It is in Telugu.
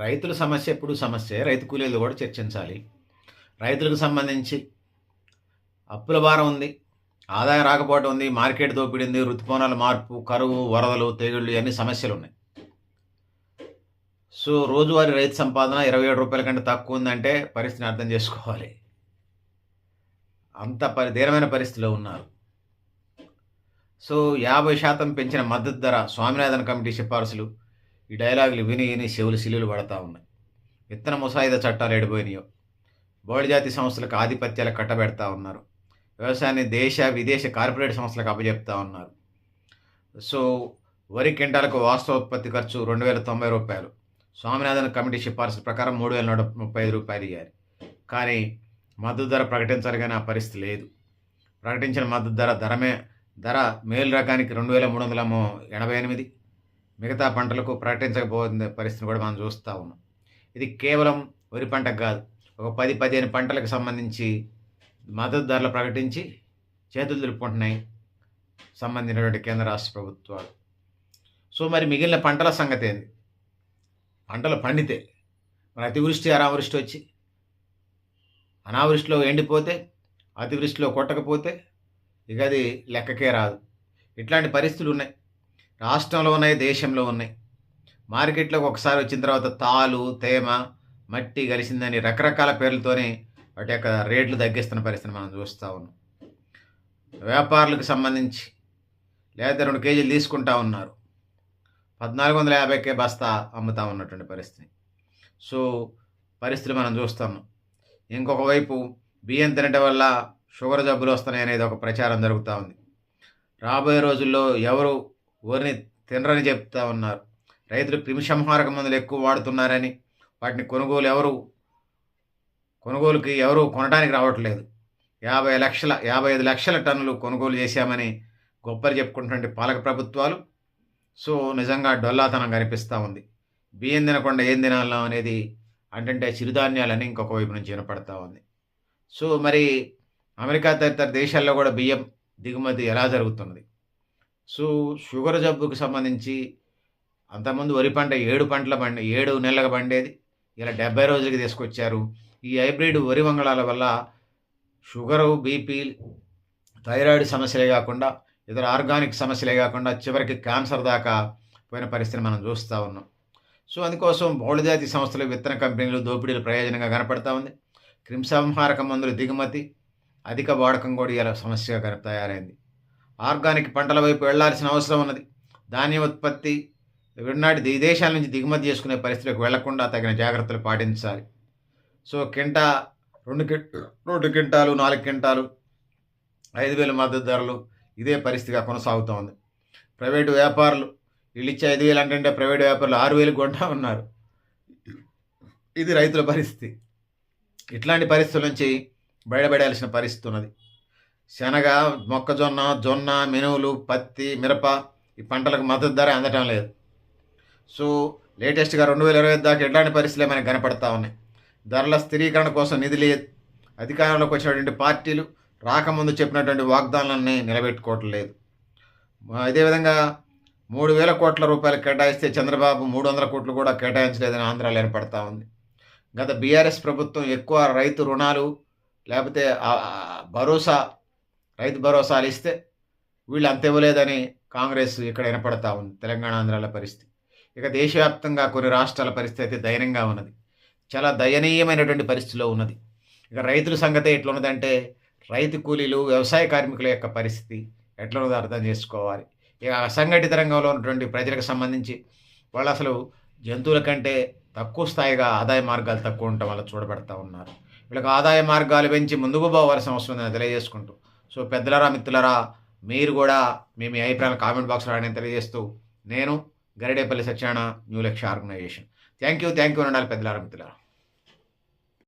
రైతుల సమస్య ఎప్పుడు సమస్యే. రైతు కూలీలది కూడా చర్చించాలి. రైతులకు సంబంధించి అప్పుల భారం ఉంది. ఆదాయం రాకపోవటం ఉంది. మార్కెట్ దోపిడీ ఉంది. ఋతుపవనాల మార్పు, కరువు, వరదలు, తెగుళ్ళు ఇయన్నీ సమస్యలున్నాయి. సో, రోజువారీ రైతు సంపాదన రూ. 27 కంటే తక్కువ ఉందంటే పరిస్థితిని అర్థం చేసుకోవాలి. అంత దీనమైన పరిస్థితిలో ఉన్నారు. సో, 50% పెంచిన మద్దతు ధర, స్వామినాథన్ కమిటీ సిఫారసులు, ఈ డైలాగులు విని విని చెవులు సిల్లులు పడతా ఉన్నాయి. విత్తన ముసాయిదా చట్టాలు ఎడిపోయినాయో, బహుళజాతి సంస్థలకు ఆధిపత్యాలకు కట్టబెడతా ఉన్నారు. వ్యవసాయాన్ని దేశ, విదేశ కార్పొరేట్ సంస్థలకు అప్పజెప్తా ఉన్నారు. సో, వరి క్వింటాలకు వాస్తవోత్పత్తి ఖర్చు రూ. 2090. స్వామినాథన్ కమిటీ సిఫార్సు ప్రకారం రూ. 3135 ఇవ్వాలి. కానీ మద్దతు ధర ప్రకటించాలి కానీ ఆ పరిస్థితి లేదు. ప్రకటించిన మద్దతు ధర మేలు రకానికి 2388, మిగతా పంటలకు ప్రకటించకపోతున్న పరిస్థితిని కూడా మనం చూస్తూ ఉన్నాం. ఇది కేవలం వరి పంటకు కాదు, ఒక 10-15 పంటలకు సంబంధించి మద్దతు ధరలు ప్రకటించి చేతులు దులుపుకుంటున్నాయి సంబంధించినటువంటి కేంద్ర రాష్ట్ర ప్రభుత్వాలు. సో, మరి మిగిలిన పంటల సంగతి ఏంది? పంటలు పండితే మరి అతివృష్టి, అనావృష్టి వచ్చి అనావృష్టిలో ఎండిపోతే, అతివృష్టిలో కొట్టకపోతే ఇక అది లెక్కకే రాదు. ఇట్లాంటి పరిస్థితులు ఉన్నాయి. రాష్ట్రంలో ఉన్నాయి, దేశంలో ఉన్నాయి. మార్కెట్లోకి ఒకసారి వచ్చిన తర్వాత తాలు, తేమ, మట్టి కలిసిందని రకరకాల పేర్లతోనే వాటి యొక్క రేట్లు తగ్గిస్తున్న పరిస్థితిని మనం చూస్తూ ఉన్నాం. వ్యాపారులకు సంబంధించి లేదా 2 కేజీలు తీసుకుంటా ఉన్నారు, 1450కే బస్తా అమ్ముతా ఉన్నటువంటి పరిస్థితి. సో, పరిస్థితులు మనం చూస్తున్నాం. ఇంకొక వైపు బియ్యం తినటం వల్ల షుగర్ జబ్బులు వస్తున్నాయి అనేది ఒక ప్రచారం జరుగుతూ ఉంది. రాబోయే రోజుల్లో ఎవరు వరిని తినరని చెప్తా ఉన్నారు. రైతులు క్రిమిసంహారక మందులు ఎక్కువ వాడుతున్నారని, వాటిని కొనుగోలుకి ఎవరు కొనడానికి రావట్లేదు. 55 లక్షల టన్నులు కొనుగోలు చేశామని గొప్పలు చెప్పుకుంటున్నటువంటి పాలక ప్రభుత్వాలు. సో, నిజంగా డొల్లాతనం కనిపిస్తూ ఉంది. బియ్యం తినకుండా ఏం తినాలో అనేది అంటే చిరుధాన్యాలని ఇంకొక వైపు నుంచి వినపడతా ఉంది. సో, మరి అమెరికా తదితర దేశాల్లో కూడా బియ్యం దిగుమతి ఎలా జరుగుతున్నది? సో, షుగర్ జబ్బుకు సంబంధించి అంతకుముందు వరి పంట 7 నెలలకు పండేది, ఇలా 70 రోజులకి తీసుకొచ్చారు. ఈ హైబ్రిడ్ వరి వంగళాల వల్ల షుగరు, బీపీ, థైరాయిడ్ సమస్యలే కాకుండా ఇతర ఆర్గానిక్ సమస్యలే కాకుండా చివరికి క్యాన్సర్ దాకా పోయిన పరిస్థితిని మనం చూస్తూ ఉన్నాం. సో, అందుకోసం బహుళజాతి సంస్థలు, విత్తన కంపెనీలు దోపిడీలు ప్రయోజనంగా కనపడతా ఉంది. క్రిమిసంహారక మందుల దిగుమతి, అధిక వాడకం కూడా ఇలా సమస్యగా తయారైంది. ఆర్గానిక్ పంటల వైపు వెళ్లాల్సిన అవసరం ఉన్నది. ధాన్య ఉత్పత్తి విడినాటి దేశాల నుంచి దిగుమతి చేసుకునే పరిస్థితికి వెళ్లకుండా తగిన జాగ్రత్తలు పాటించాలి. సో, 2 క్వింటాలు 4 క్వింటాలు 5,000 మద్దతు ధరలు ఇదే పరిస్థితిగా కొనసాగుతూ ఉంది. ప్రైవేటు వ్యాపారులు వీళ్ళు ఇచ్చే 5,000 అంటే ప్రైవేటు వ్యాపారులు 6,000 కొంటా ఉన్నారు. ఇది రైతుల పరిస్థితి. ఇట్లాంటి పరిస్థితుల నుంచి బయటపడాల్సిన పరిస్థితి ఉన్నది. శనగ, మొక్కజొన్న, జొన్న, మినువులు, పత్తి, మిరప ఈ పంటలకు మద్దతు ధర అందటం లేదు. సో, లేటెస్ట్గా 2025 దాకా ఎట్లాంటి పరిస్థితులే మనకు కనపడతా ఉన్నాయి. ధరల స్థిరీకరణ కోసం నిధి లేదు. అధికారంలోకి వచ్చినటువంటి పార్టీలు రాకముందు చెప్పినటువంటి వాగ్దానాలని నిలబెట్టుకోవట్లేదు. అదేవిధంగా 3,000 కోట్ల రూపాయలు కేటాయిస్తే చంద్రబాబు 300 కోట్లు కూడా కేటాయించలేదని ఆంధ్రాలో ఏర్పడతా ఉంది. గత బీఆర్ఎస్ ప్రభుత్వం ఎక్కువ రైతు రుణాలు లేకపోతే రైతు భరోసాలు ఇస్తే వీళ్ళు అంత ఇవ్వలేదని కాంగ్రెస్ ఇక్కడ వినపడతా ఉంది. తెలంగాణ, ఆంధ్రాల పరిస్థితి. ఇక దేశవ్యాప్తంగా కొన్ని రాష్ట్రాల పరిస్థితి అయితే దయనీయంగా ఉన్నది. చాలా దయనీయమైనటువంటి పరిస్థితిలో ఉన్నది. ఇక రైతుల సంగతి ఎట్లున్నదంటే, రైతు కూలీలు, వ్యవసాయ కార్మికుల యొక్క పరిస్థితి ఎట్లున్నదో అర్థం చేసుకోవాలి. ఇక అసంఘటిత రంగంలో ఉన్నటువంటి ప్రజలకు సంబంధించి వాళ్ళు అసలు జంతువుల కంటే తక్కువ స్థాయిగా ఆదాయ మార్గాలు తక్కువ ఉండటం వల్ల చూడబడతా ఉన్నారు. వీళ్ళకి ఆదాయ మార్గాలు పెంచి ముందుకు పోవాల్సిన అవసరం ఉందని తెలియజేసుకుంటూ, సో పెద్దలరా, మిత్రులరా, మీరు కూడా మీ అభిప్రాయాలు కామెంట్ బాక్స్లో రాయని తెలియజేస్తూ, నేను గరిడేపల్లి సత్యనారాయణ, న్యూ లక్ష్య ఆర్గనైజేషన్. థ్యాంక్ యూ ఉండాలి పెద్దలరా, మిత్రులరా.